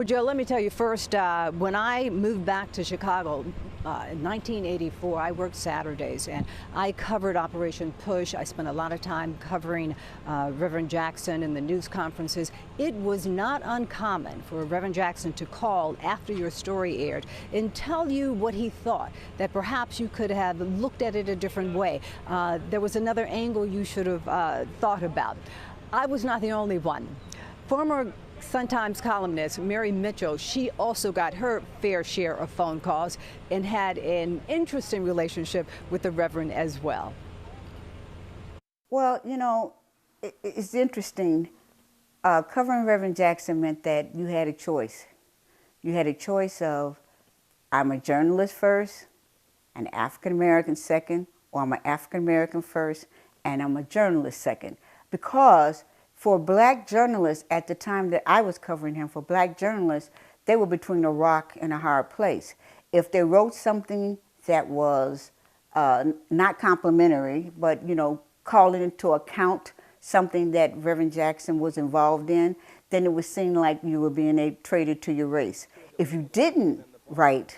Well, Joe, let me tell you first, when I moved back to Chicago in 1984, I worked Saturdays and I covered Operation Push. I spent a lot of time covering Reverend Jackson and the news conferences. It was not uncommon for Reverend Jackson to call after your story aired and tell you what he thought, that perhaps you could have looked at it a different way. There was another angle you should have thought about. I was not the only one. Former Sun-Times columnist Mary Mitchell, she also got her fair share of phone calls and had an interesting relationship with the Reverend as well. Well, you know, it's interesting. Covering Reverend Jackson meant that you had a choice. You had a choice of, I'm a journalist first, an African-American second, or I'm an African-American first, and I'm a journalist second. Because for black journalists, at the time that I was covering him, for black journalists, they were between a rock and a hard place. If they wrote something that was not complimentary, but, you know, calling into account something that Reverend Jackson was involved in, then it was seen like you were being a traitor to your race. If you didn't write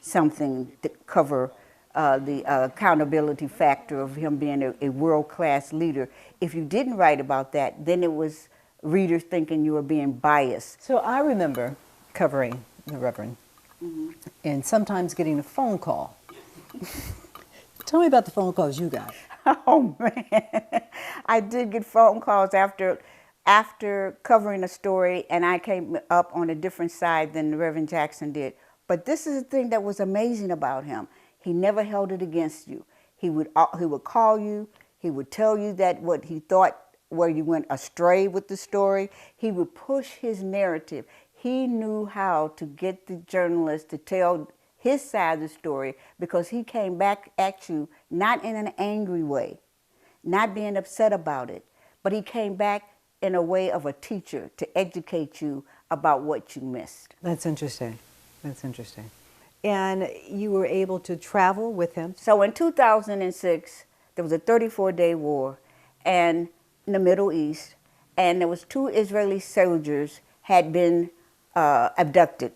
something to cover the accountability factor of him being a world-class leader, if you didn't write about that, then it was readers thinking you were being biased. So I remember covering the Reverend and sometimes getting a phone call. Tell me about the phone calls you got. Oh, man. I did get phone calls after covering a story, and I came up on a different side than Reverend Jackson did. But this is the thing that was amazing about him. He never held it against you. He would call you. He would tell you that what he thought, where you went astray with the story. He would push his narrative. He knew how to get the journalist to tell his side of the story, because he came back at you not in an angry way, not being upset about it, but he came back in a way of a teacher to educate you about what you missed. That's interesting. That's interesting. And you were able to travel with him? So in 2006, there was a 34-day war in the Middle East, and there was 2 Israeli soldiers had been abducted.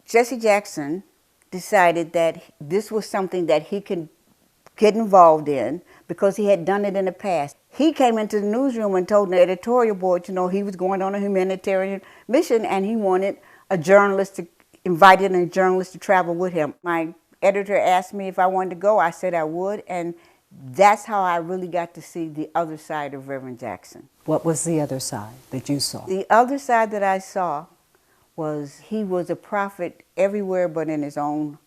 Jesse Jackson decided that this was something that he could get involved in because he had done it in the past. He came into the newsroom and told the editorial board, you know, he was going on a humanitarian mission and he wanted invited a journalist to travel with him. My editor asked me if I wanted to go. I said I would, and that's how I really got to see the other side of Reverend Jackson. What was the other side that you saw? The other side that I saw was he was a prophet everywhere but in his own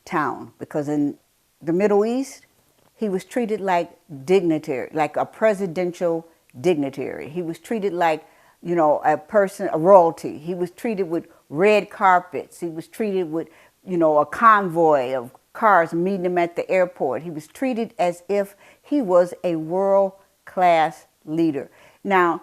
town, because in the Middle East, he was treated like dignitary, like a presidential dignitary. He was treated like, you know, a royalty. He was treated with red carpets. He was treated with, you know, a convoy of cars meeting him at the airport. He was treated as if he was a world-class leader. Now,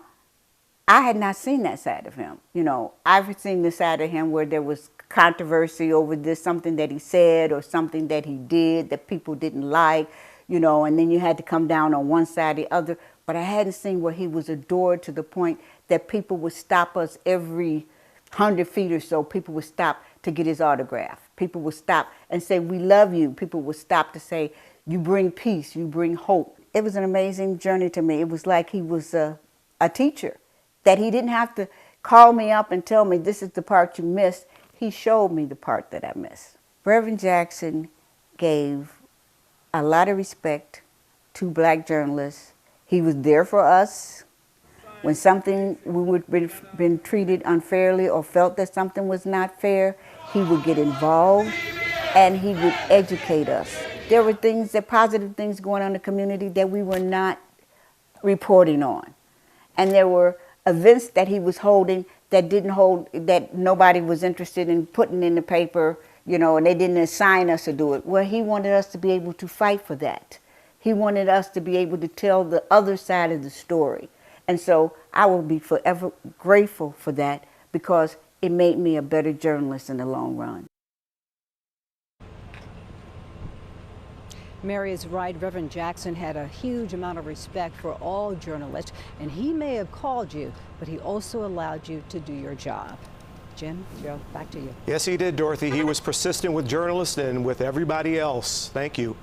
I had not seen that side of him. You know, I've seen the side of him where there was controversy over this, something that he said or something that he did that people didn't like, you know, and then you had to come down on one side or the other. But I hadn't seen where he was adored to the point that people would stop us every 100 feet or so. People would stop to get his autograph. People would stop and say, we love you. People would stop to say, you bring peace, you bring hope. It was an amazing journey to me. It was like he was a teacher, that he didn't have to call me up and tell me this is the part you missed. He showed me the part that I missed. Reverend Jackson gave a lot of respect to black journalists. He was there for us. When something we would have been treated unfairly or felt that something was not fair, he would get involved and he would educate us. There were positive things going on in the community that we were not reporting on. And there were events that he was holding that nobody was interested in putting in the paper, you know, and they didn't assign us to do it. Well, he wanted us to be able to fight for that. He wanted us to be able to tell the other side of the story. And so I will be forever grateful for that, because it made me a better journalist in the long run. Mary is right. Reverend Jackson had a huge amount of respect for all journalists, and he may have called you, but he also allowed you to do your job. Jim, Joe, back to you. Yes, he did, Dorothy. He was persistent with journalists and with everybody else. Thank you.